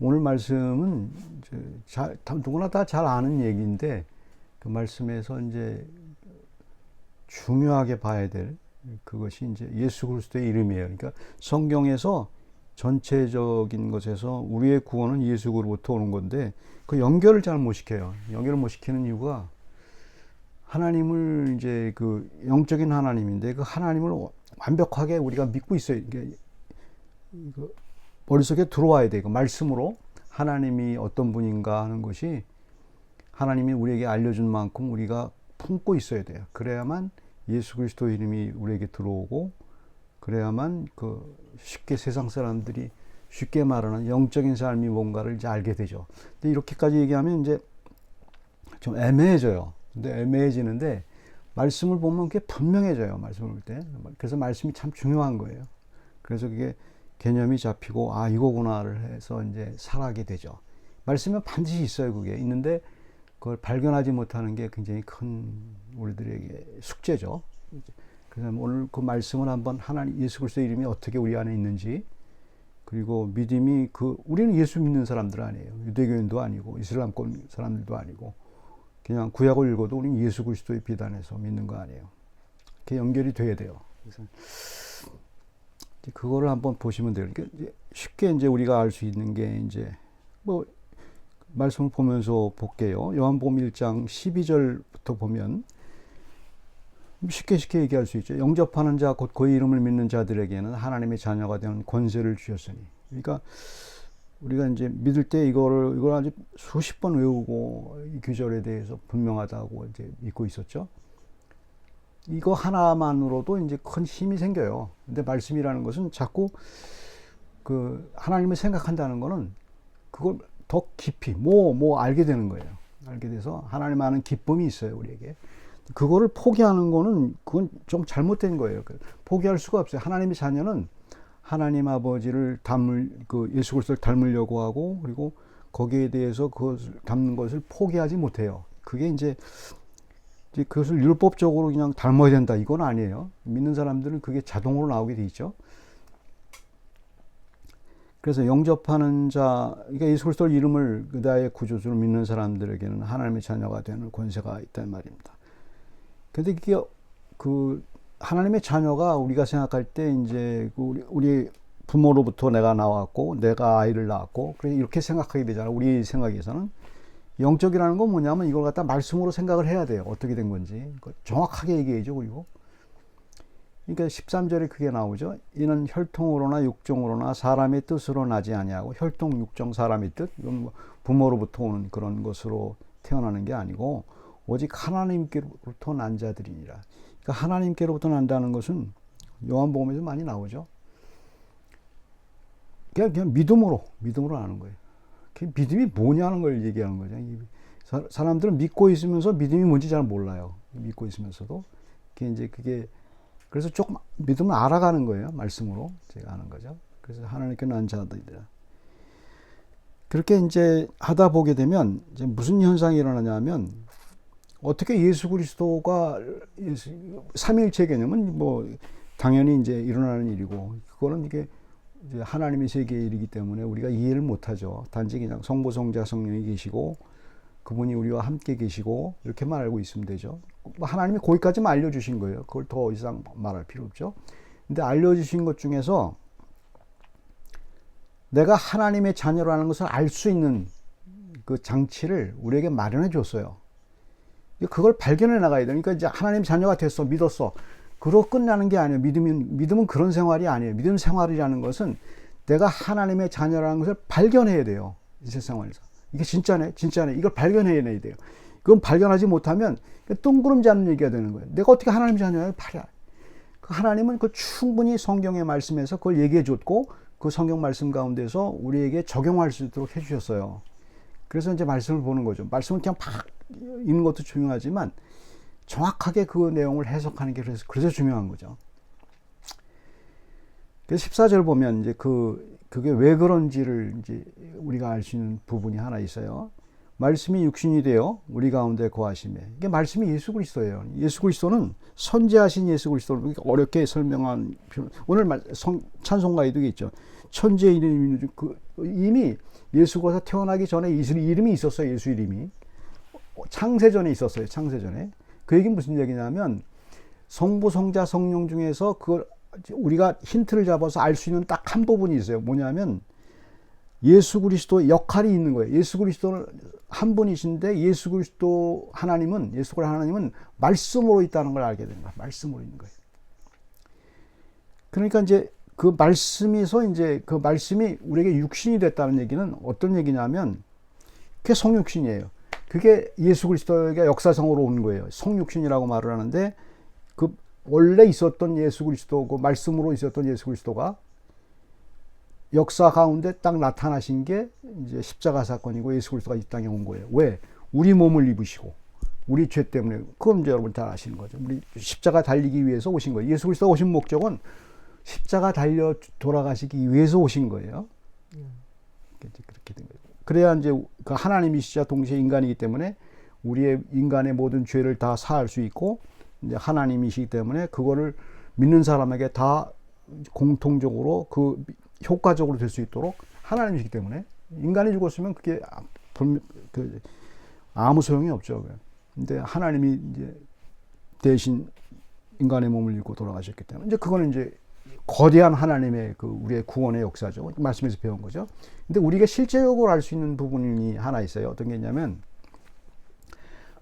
오늘 말씀은 누구나 다 잘 아는 얘기인데 그 말씀에서 이제 중요하게 봐야 될 그것이 이제 예수 그리스도의 이름이에요. 그러니까 성경에서 전체적인 것에서 우리의 구원은 예수로부터 오는 건데 그 연결을 잘 못 시켜요. 연결을 못 시키는 이유가 하나님을 이제 그 영적인 하나님인데 그 하나님을 완벽하게 우리가 믿고 있어요. 이게 머릿속에 들어와야 돼요. 그 말씀으로 하나님이 어떤 분인가 하는 것이 하나님이 우리에게 알려준 만큼 우리가 품고 있어야 돼요. 그래야만 예수 그리스도 이름이 우리에게 들어오고 그래야만 그 쉽게 세상 사람들이 쉽게 말하는 영적인 삶이 뭔가를 이제 알게 되죠. 근데 이렇게까지 얘기하면 이제 좀 애매해져요. 근데 애매해지는데 말씀을 보면 그게 분명해져요. 말씀을 볼 때. 그래서 말씀이 참 중요한 거예요. 그래서 그게 개념이 잡히고 아 이거구나를 해서 이제 살아가게 되죠. 말씀은 반드시 있어요. 그게 있는데 그걸 발견하지 못하는 게 굉장히 큰 우리들에게 숙제죠. 그래서 오늘 그 말씀을 한번 하나님 예수 그리스도 이름이 어떻게 우리 안에 있는지 그리고 믿음이 우리는 예수 믿는 사람들 아니에요. 유대교인도 아니고 이슬람권 사람들도 아니고 그냥 구약을 읽어도 우리는 예수 그리스도의 비단에서 믿는 거 아니에요. 그게 연결이 돼야 돼요. 그래서 그거를 한번 보시면 돼요. 그러니까 쉽게 이제 우리가 알 수 있는 게 이제 뭐 말씀을 보면서 볼게요. 요한복음 1장 12절부터 보면 쉽게 얘기할 수 있죠. 영접하는 자 곧 그의 이름을 믿는 자들에게는 하나님의 자녀가 되는 권세를 주셨으니. 그러니까 우리가 이제 믿을 때 이걸 아주 수십 번 외우고 이 규절에 대해서 분명하다고 이제 믿고 있었죠. 이거 하나만으로도 이제 큰 힘이 생겨요. 근데 말씀이라는 것은 자꾸 그 하나님을 생각한다는 거는 그걸 더 깊이 알게 되는 거예요. 알게 돼서 하나님 아는 기쁨이 있어요, 우리에게. 그거를 포기하는 거는 그건 좀 잘못된 거예요. 포기할 수가 없어요. 하나님의 자녀는 하나님 아버지를 예수 그리스도를 닮으려고 하고 그리고 거기에 대해서 그것을 닮는 것을 포기하지 못해요. 그게 이제 그것을 율법적으로 그냥 닮아야 된다 이건 아니에요. 믿는 사람들은 그게 자동으로 나오게 돼 있죠. 그래서 영접하는 자, 그러니까 예수 그리스도 이름을 그다의 구주로 믿는 사람들에게는 하나님의 자녀가 되는 권세가 있다는 말입니다. 근데 이게 하나님의 자녀가 우리가 생각할 때 이제 우리 부모로부터 내가 나왔고 내가 아이를 낳았고 그래서 이렇게 생각하게 되잖아요. 우리 생각에서는 영적이라는 건 뭐냐면 이걸 갖다 말씀으로 생각을 해야 돼요. 어떻게 된 건지 정확하게 얘기해야죠. 그리고 그러니까 13절에 그게 나오죠. 이는 혈통으로나 육정으로나 사람의 뜻으로 나지 아니하고 혈통, 육정, 사람의 뜻 이건 뭐 부모로부터 오는 그런 것으로 태어나는 게 아니고 오직 하나님께로부터 난 자들이니라. 그러니까 하나님께로부터 난다는 것은 요한복음에서 많이 나오죠. 그냥 믿음으로 아는 거예요. 믿음이 뭐냐는 걸 얘기하는 거죠. 사람들은 믿고 있으면서 믿음이 뭔지 잘 몰라요. 믿고 있으면서도 그래서 조금 믿음을 알아가는 거예요. 말씀으로 제가 아는 거죠. 그래서 하나님께 난 자들이라. 그렇게 이제 하다 보게 되면 이제 무슨 현상이 일어나냐면 어떻게 예수 그리스도가 삼위일체 개념은 뭐 당연히 이제 일어나는 일이고 그거는 이게 이제 하나님의 세계의 일이기 때문에 우리가 이해를 못하죠. 단지 그냥 성부, 성자, 성령이 계시고 그분이 우리와 함께 계시고 이렇게만 알고 있으면 되죠. 하나님이 거기까지만 알려주신 거예요. 그걸 더 이상 말할 필요 없죠. 근데 알려주신 것 중에서 내가 하나님의 자녀라는 것을 알 수 있는 그 장치를 우리에게 마련해 줬어요. 그걸 발견해 나가야 돼. 그러니까 이제 하나님 자녀가 됐어, 믿었어. 그러고 끝나는 게 아니에요. 믿음은 그런 생활이 아니에요. 믿음 생활이라는 것은 내가 하나님의 자녀라는 것을 발견해야 돼요. 이 세상에서. 이게 진짜네. 이걸 발견해내야 돼요. 그건 발견하지 못하면 뜬구름 잡는 얘기가 되는 거예요. 내가 어떻게 하나님 자녀예요? 하나님은 충분히 성경의 말씀에서 그걸 얘기해 줬고 그 성경 말씀 가운데서 우리에게 적용할 수 있도록 해주셨어요. 그래서 이제 말씀을 보는 거죠. 말씀을 그냥 막 읽는 것도 중요하지만 정확하게 그 내용을 해석하는 게 그래서 중요한 거죠. 그래서 14절 보면 이제 그게 왜 그런지를 이제 우리가 알 수 있는 부분이 하나 있어요. 말씀이 육신이 되어 우리 가운데 거하시매. 이게 말씀이 예수 그리스도예요. 예수 그리스도는 선지하신 예수 그리스도를 어렵게 설명한 오늘 찬송가에도 있죠. 천지의 이름이 이미 예수가 태어나기 전에 이름이 있었어요. 예수 이름이 창세전에 있었어요. 창세전에. 그 얘기는 무슨 얘기냐면 성부, 성자, 성령 중에서 그걸 우리가 힌트를 잡아서 알 수 있는 딱 한 부분이 있어요. 뭐냐면 예수 그리스도의 역할이 있는 거예요. 예수 그리스도는 한 분이신데 예수 그리스도 하나님은 예수 그리스도 하나님은 말씀으로 있다는 걸 알게 되는 거예요. 말씀으로 있는 거예요. 그러니까 이제 그 말씀에서 이제 그 말씀이 우리에게 육신이 됐다는 얘기는 어떤 얘기냐면 그게 성육신이에요. 그게 예수 그리스도에게 역사성으로 온 거예요. 성육신이라고 말을 하는데 그 원래 있었던 예수 그리스도, 그 말씀으로 있었던 예수 그리스도가 역사 가운데 딱 나타나신 게 이제 십자가 사건이고 예수 그리스도가 이 땅에 온 거예요. 왜? 우리 몸을 입으시고 우리 죄 때문에. 그건 이제 여러분 잘 아시는 거죠. 우리 십자가 달리기 위해서 오신 거예요. 예수 그리스도가 오신 목적은 십자가 달려 돌아가시기 위해서 오신 거예요. 그렇게 된 거예요. 그래야 이제 그 하나님이시자 동시에 인간이기 때문에 우리의 인간의 모든 죄를 다 사할 수 있고 이제 하나님이시기 때문에 그거를 믿는 사람에게 다 공통적으로 그 효과적으로 될 수 있도록 하나님이시기 때문에 인간이 죽었으면 그게 아무 소용이 없죠. 근데 하나님이 이제 대신 인간의 몸을 입고 돌아가셨기 때문에 이제 그거는 이제 거대한 하나님의 그 우리의 구원의 역사죠. 말씀에서 배운 거죠. 근데 우리가 실제적으로 알 수 있는 부분이 하나 있어요. 어떤 게 있냐면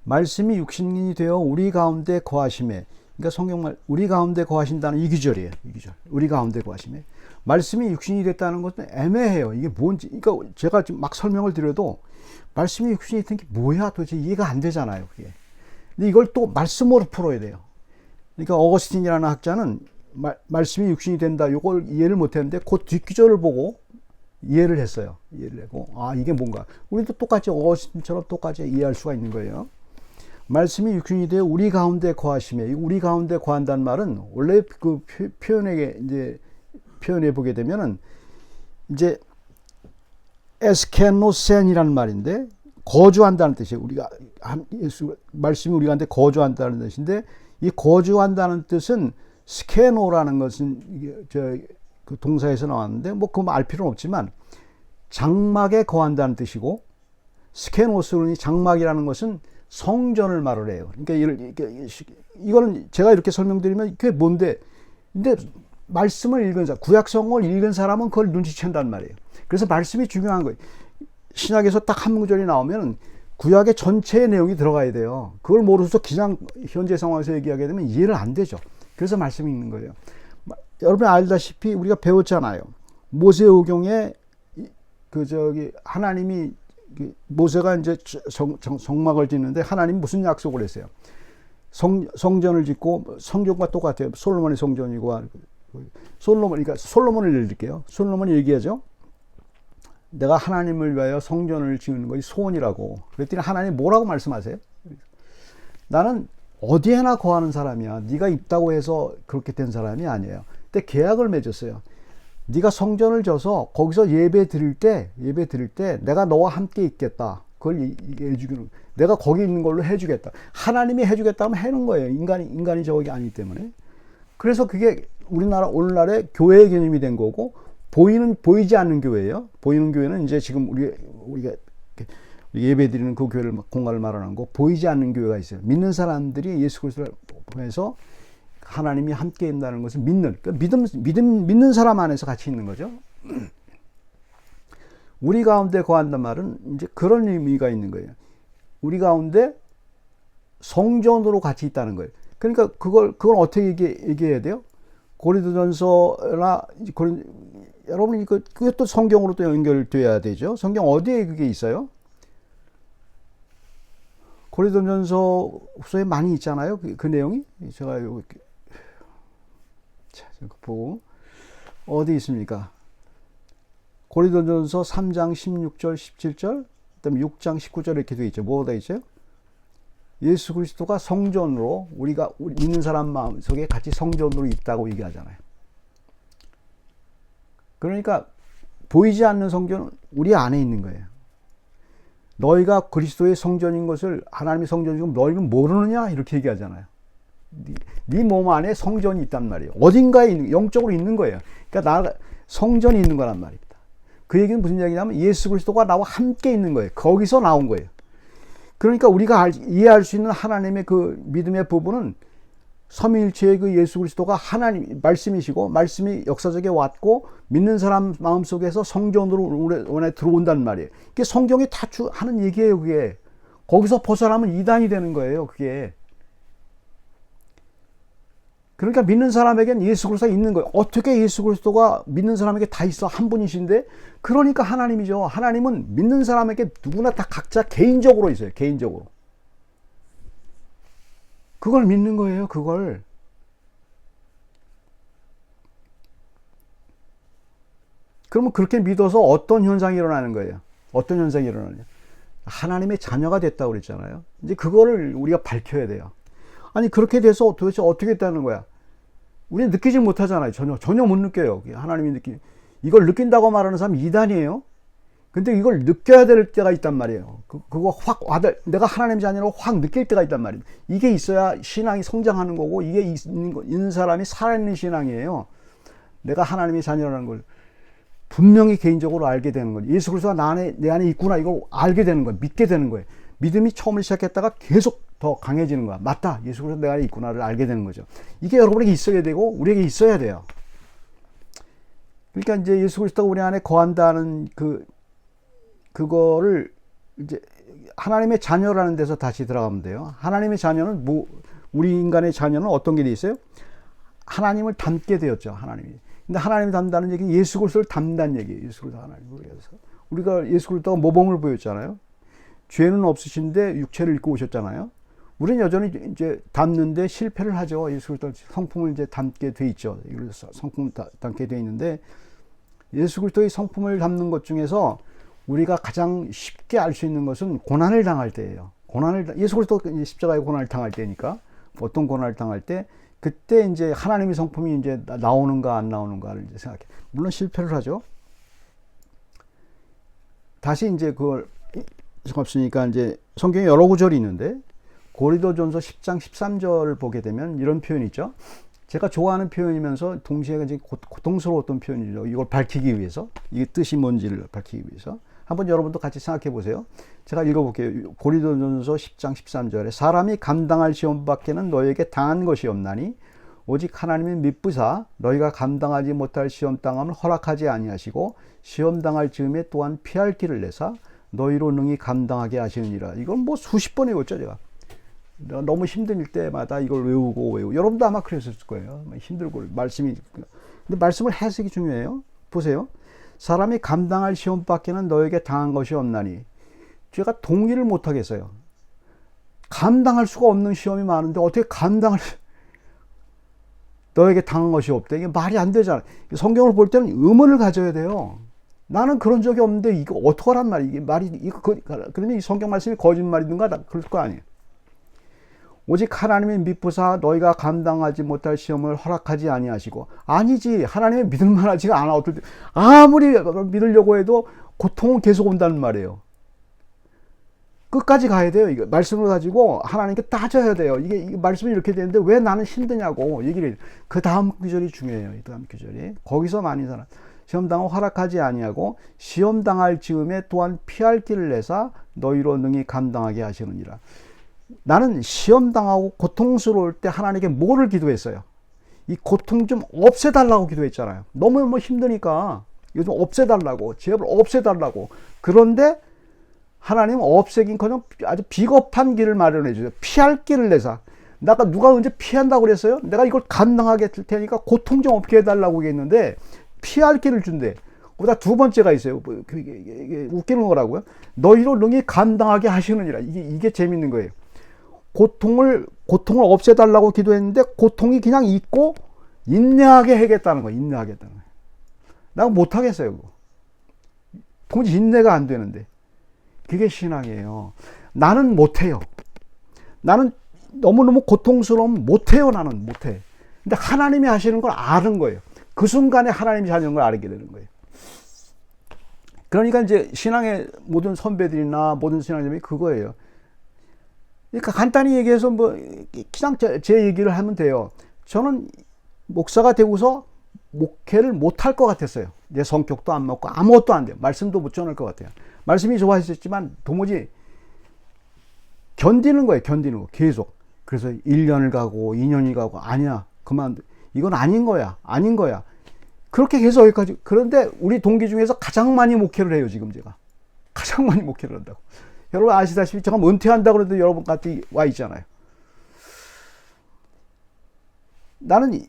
말씀이 육신이 되어 우리 가운데 거하심에, 그러니까 성경말 우리 가운데 거하신다는 이 구절이에요. 이 구절. 우리 가운데 거하심에. 말씀이 육신이 됐다는 것은 애매해요. 이게 뭔지. 그러니까 제가 지금 막 설명을 드려도 말씀이 육신이 된 게 뭐야 도대체 이해가 안 되잖아요. 그게. 근데 이걸 또 말씀으로 풀어야 돼요. 그러니까 어거스틴이라는 학자는 말씀이 육신이 된다. 이걸 이해를 못했는데 그 뒷구절을 보고 이해를 했어요. 이해를 하고 아 이게 뭔가. 우리도 똑같이 어거스틴처럼 똑같이 이해할 수가 있는 거예요. 말씀이 육신이 되어 우리 가운데 거하심에. 우리 가운데 거한다는 말은 원래 그 표현에 이제 표현해 보게 되면은 이제 에스케노센이라는 말인데 거주한다는 뜻이에요. 우리가 예수 말씀이 우리 가운데 거주한다는 뜻인데 이 거주한다는 뜻은 스케노라는 것은 이게 그 동사에서 나왔는데 뭐 그거 알 필요는 없지만 장막에 거한다는 뜻이고 스케노스는 장막이라는 것은 성전을 말을 해요. 그러니까 이거는 제가 이렇게 설명드리면 그게 뭔데? 근데 말씀을 읽은 사람, 구약성을 읽은 사람은 그걸 눈치챈단 말이에요. 그래서 말씀이 중요한 거예요. 신약에서 딱 한 구절이 나오면 구약의 전체의 내용이 들어가야 돼요. 그걸 모르고서 그냥 현재 상황에서 얘기하게 되면 이해를 안 되죠. 그래서 말씀이 있는 거예요. 여러분 알다시피 우리가 배웠잖아요. 모세오경에 하나님이 모세가 이제 성막을 짓는데 하나님이 무슨 약속을 했어요? 성전을 짓고 성전과 똑같아요. 솔로몬의 성전이고 그러니까 솔로몬을 예를 들게요. 솔로몬이 얘기하죠. 내가 하나님을 위하여 성전을 지는 것이 소원이라고. 그랬더니 하나님 뭐라고 말씀하세요? 나는 어디에나 거하는 사람이야. 네가 있다고 해서 그렇게 된 사람이 아니에요. 근데 계약을 맺었어요. 네가 성전을 져서 거기서 예배 드릴 때 내가 너와 함께 있겠다. 그걸 해주기는 내가 거기 있는 걸로 해주겠다. 하나님이 해주겠다면 해는 거예요. 인간이 저기 아니기 때문에. 그래서 그게 오늘날의 교회의 개념이 된 거고 보이지 않는 교회예요. 보이는 교회는 이제 지금 우리가 예배 드리는 그 교회를 공간을 말하는 거. 보이지 않는 교회가 있어요. 믿는 사람들이 예수 그리스도를 통해서 하나님이 함께 있다는 것을 믿는 사람 안에서 같이 있는 거죠. 우리 가운데 거한단 말은 이제 그런 의미가 있는 거예요. 우리 가운데 성전으로 같이 있다는 거예요. 그러니까 그걸 어떻게 얘기해야 돼요? 고린도전서나 여러분 그것도 성경으로 또 연결돼야 되죠. 성경 어디에 그게 있어요? 고린도전서에 많이 있잖아요. 그 내용이 제가 이렇게 보고 어디 있습니까? 고린도전서 3장 16절 17절 그다음에 6장 19절 이렇게 되어 있죠. 뭐가 되어 있어요? 예수 그리스도가 성전으로 우리가 믿는 사람 마음속에 같이 성전으로 있다고 얘기하잖아요. 그러니까 보이지 않는 성전은 우리 안에 있는 거예요. 너희가 그리스도의 성전인 것을 하나님의 성전이고 너희는 모르느냐 이렇게 얘기하잖아요. 네 몸 안에 성전이 있단 말이에요. 어딘가에 영적으로 있는 거예요. 그러니까 성전이 있는 거란 말입니다. 그 얘기는 무슨 얘기냐면 예수 그리스도가 나와 함께 있는 거예요. 거기서 나온 거예요. 그러니까 우리가 이해할 수 있는 하나님의 그 믿음의 부분은 삼위일체의 그 예수 그리스도가 하나님 말씀이시고 말씀이 역사적에 왔고 믿는 사람 마음속에서 성전으로 우리 안에 들어온다는 말이에요. 이게 성경이 다 하는 얘기예요. 그게 거기서 벗어나면 이단이 되는 거예요. 그게 그러니까 믿는 사람에겐 예수 그리스도가 있는 거예요. 어떻게 예수 그리스도가 믿는 사람에게 다 있어? 한 분이신데 그러니까 하나님이죠. 하나님은 믿는 사람에게 누구나 다 각자 개인적으로 있어요. 개인적으로. 그걸 믿는 거예요. 그걸. 그러면 그렇게 믿어서 어떤 현상이 일어나는 거예요? 어떤 현상이 일어나냐? 하나님의 자녀가 됐다고 그랬잖아요. 이제 그거를 우리가 밝혀야 돼요. 아니 그렇게 돼서 도대체 어떻게 됐다는 거야? 우리는 느끼지 못하잖아요. 전혀 못 느껴요. 하나님이 이걸 느낀다고 말하는 사람이 이단이에요. 근데 이걸 느껴야 될 때가 있단 말이에요. 그거 확 내가 하나님 자녀로 확 느낄 때가 있단 말이에요. 이게 있어야 신앙이 성장하는 거고 이게 있는 사람이 살아있는 신앙이에요. 내가 하나님의 자녀라는 걸 분명히 개인적으로 알게 되는 거예요. 예수 그리스도가 내 안에 있구나 이걸 알게 되는 거예요. 믿게 되는 거예요. 믿음이 처음을 시작했다가 계속 더 강해지는 거야. 맞다. 예수 그리스도 내 안에 있구나를 알게 되는 거죠. 이게 여러분에게 있어야 되고 우리에게 있어야 돼요. 그러니까 이제 예수 그리스도가 우리 안에 거한다는 그거를 이제 하나님의 자녀라는 데서 다시 들어가면 돼요. 하나님의 자녀는 우리 인간의 자녀는 어떤 게 돼 있어요? 하나님을 닮게 되었죠. 하나님이. 근데 하나님을 닮다는 얘기는 예수 그리스도를 닮다는 얘기예요. 예수 그리스도 하나님을 위해서. 우리가 예수 그리스도가 모범을 보였잖아요. 죄는 없으신데 육체를 입고 오셨잖아요. 우리는 여전히 이제 닮는데 실패를 하죠. 예수 그리스도 성품을 이제 닮게 돼 있죠. 성품을 닮게 돼 있는데 예수 그리스도의 성품을 닮는 것 중에서 우리가 가장 쉽게 알 수 있는 것은 고난을 당할 때예요. 예수 그리스도 십자가의 고난을 당할 때니까 어떤 고난을 당할 때 그때 이제 하나님의 성품이 이제 나오는가 안 나오는가를 이제 생각해. 물론 실패를 하죠. 다시 이제 그걸 없으니까 이제 성경에 여러 구절이 있는데 고린도전서 10장 13절을 보게 되면 이런 표현이 있죠. 제가 좋아하는 표현이면서 동시에 이제 고통스러웠던 표현이죠. 이걸 밝히기 위해서 이게 뜻이 뭔지를 밝히기 위해서 한번 여러분도 같이 생각해 보세요. 제가 읽어볼게요. 고린도전서 10장 13절에 사람이 감당할 시험밖에는 너에게 당한 것이 없나니 오직 하나님의 미쁘사 너희가 감당하지 못할 시험 당함을 허락하지 아니하시고 시험 당할 즈음에 또한 피할 길을 내사 너희로 능히 감당하게 하시느니라. 이건 뭐 수십 번 외웠죠 제가. 너무 힘들 때마다 이걸 외우고 여러분도 아마 그랬을 거예요. 힘들고 말씀이 근데 말씀을 해석이 중요해요. 보세요. 사람이 감당할 시험밖에는 너에게 당한 것이 없나니 제가 동의를 못 하겠어요. 감당할 수가 없는 시험이 많은데 어떻게 너에게 당한 것이 없대. 이게 말이 안 되잖아. 성경을 볼 때는 의문을 가져야 돼요. 나는 그런 적이 없는데 이거 어떡하란 말이야. 이게 말이 그러면 이 성경 말씀이 거짓말이든가 그럴 거 아니에요. 오직 하나님의 미쁘사 너희가 감당하지 못할 시험을 허락하지 아니하시고 아니지 하나님의 믿을만하지가 않아. 어떨 때 아무리 믿으려고 해도 고통은 계속 온다는 말이에요. 끝까지 가야 돼요. 이거 말씀을 가지고 하나님께 따져야 돼요. 이게 말씀이 이렇게 되는데 왜 나는 힘드냐고 얘기를 해요. 그 다음 구절이 중요해요. 이 다음 구절이 거기서 많이 사람 시험당을 허락하지 아니하고 시험당할 즈음에 또한 피할 길을 내사 너희로 능히 감당하게 하시느니라. 나는 시험당하고 고통스러울 때 하나님께 뭐를 기도했어요? 이 고통 좀 없애달라고 기도했잖아요. 너무 힘드니까 이거 좀 없애달라고, 제발 없애달라고. 그런데 하나님은 없애긴커녕 아주 비겁한 길을 마련해 주세요. 피할 길을 내사. 누가 언제 피한다고 그랬어요? 내가 이걸 감당하게 될 테니까 고통 좀 없게 해달라고 했는데 피할 길을 준대. 그보다 두 번째가 있어요. 이게 웃기는 거라고요. 너희로 능히 감당하게 하시느니라. 이게 재밌는 거예요. 고통을 없애달라고 기도했는데 고통이 그냥 있고 인내하게 하겠다는 거예요. 인내하겠다는 거예요. 나 못하겠어요. 그거. 도무지 인내가 안 되는데. 그게 신앙이에요. 나는 못해요. 나는 너무너무 고통스러우면 못해요. 나는 못해. 근데 하나님이 하시는 걸 아는 거예요. 그 순간에 하나님이 하시는 걸 알게 되는 거예요. 그러니까 이제 신앙의 모든 선배들이나 모든 신앙자들이 그거예요. 그러니까 간단히 얘기해서 그냥 제 얘기를 하면 돼요. 저는 목사가 되고서 목회를 못할 것 같았어요. 내 성격도 안 맞고 아무것도 안 돼요. 말씀도 못 전할 것 같아요. 말씀이 좋아했었지만 도무지 견디는 거예요. 견디는 거 계속. 그래서 1년을 가고 2년이 가고 아니야 그만 이건 아닌 거야 아닌 거야 그렇게 계속 여기까지. 그런데 우리 동기 중에서 가장 많이 목회를 해요. 지금 제가 가장 많이 목회를 한다고. 여러분 아시다시피 제가 은퇴한다고 그래도 여러분 같이 와 있잖아요. 나는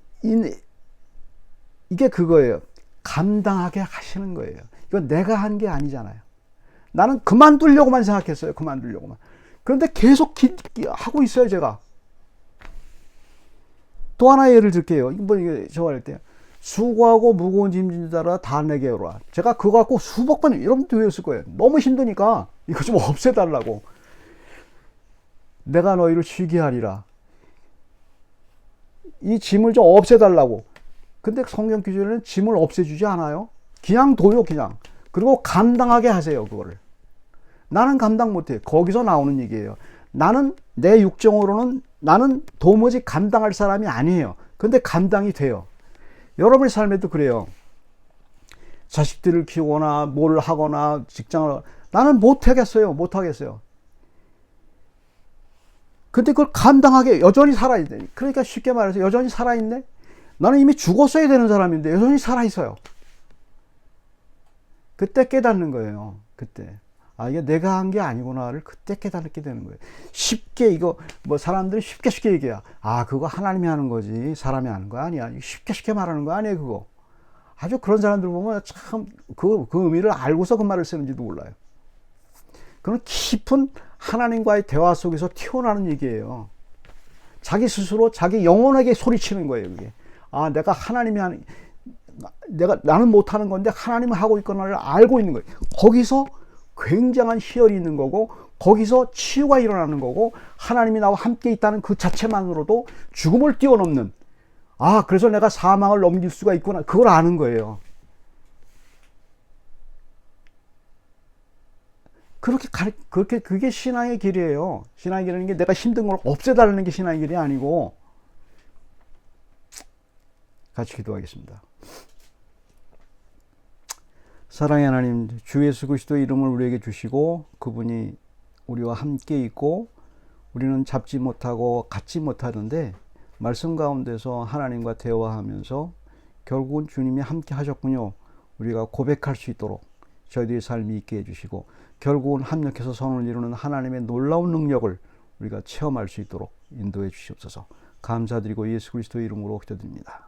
이게 그거예요. 감당하게 하시는 거예요. 이건 내가 한 게 아니잖아요. 나는 그만두려고만 생각했어요. 그만두려고만. 그런데 계속 하고 있어요. 제가 또 하나 예를 들게요. 뭐 이게 저 할 때 수고하고 무거운 짐진 자라 다 내게 오라. 제가 그거 갖고 수백 번 여러분도 외웠을 거예요. 너무 힘드니까 이거 좀 없애달라고. 내가 너희를 쉬게 하리라. 이 짐을 좀 없애달라고. 근데 성경 기준에는 짐을 없애주지 않아요. 그냥 둬요. 그냥. 그리고 감당하게 하세요. 그거를. 나는 감당 못해. 거기서 나오는 얘기예요. 나는 내 육정으로는 나는 도무지 감당할 사람이 아니에요. 근데 감당이 돼요. 여러분의 삶에도 그래요. 자식들을 키우거나 뭘 하거나 직장을 나는 못하겠어요. 못하겠어요. 근데 그걸 감당하게 여전히 살아있네. 그러니까 쉽게 말해서 여전히 살아있네. 나는 이미 죽었어야 되는 사람인데 여전히 살아있어요. 그때 깨닫는 거예요. 그때. 아, 이게 내가 한 게 아니구나를 그때 깨닫게 되는 거예요. 쉽게 이거 뭐 사람들이 쉽게 얘기해요. 아, 그거 하나님이 하는 거지 사람이 하는 거 아니야. 쉽게 말하는 거 아니에요. 그거. 아주 그런 사람들 보면 참 그 의미를 알고서 그 말을 쓰는지도 몰라요. 그건 깊은 하나님과의 대화 속에서 튀어나오는 얘기예요. 자기 스스로 자기 영혼에게 소리치는 거예요. 그게. 아, 내가 하나님이 하는 나는 못하는 건데 하나님은 하고 있거나를 알고 있는 거예요. 거기서 굉장한 희열이 있는 거고 거기서 치유가 일어나는 거고 하나님이 나와 함께 있다는 그 자체만으로도 죽음을 뛰어넘는, 아, 그래서 내가 사망을 넘길 수가 있구나, 그걸 아는 거예요. 그게 신앙의 길이에요. 신앙의 길이라는 게 내가 힘든 걸 없애달라는 게 신앙의 길이 아니고. 같이 기도하겠습니다. 사랑의 하나님, 주 예수 그리스도의 이름을 우리에게 주시고 그분이 우리와 함께 있고 우리는 잡지 못하고 갖지 못하는데 말씀 가운데서 하나님과 대화하면서 결국은 주님이 함께 하셨군요. 우리가 고백할 수 있도록 저희들의 삶이 있게 해주시고 결국은 합력해서 선을 이루는 하나님의 놀라운 능력을 우리가 체험할 수 있도록 인도해 주시옵소서. 감사드리고 예수 그리스도의 이름으로 기도드립니다.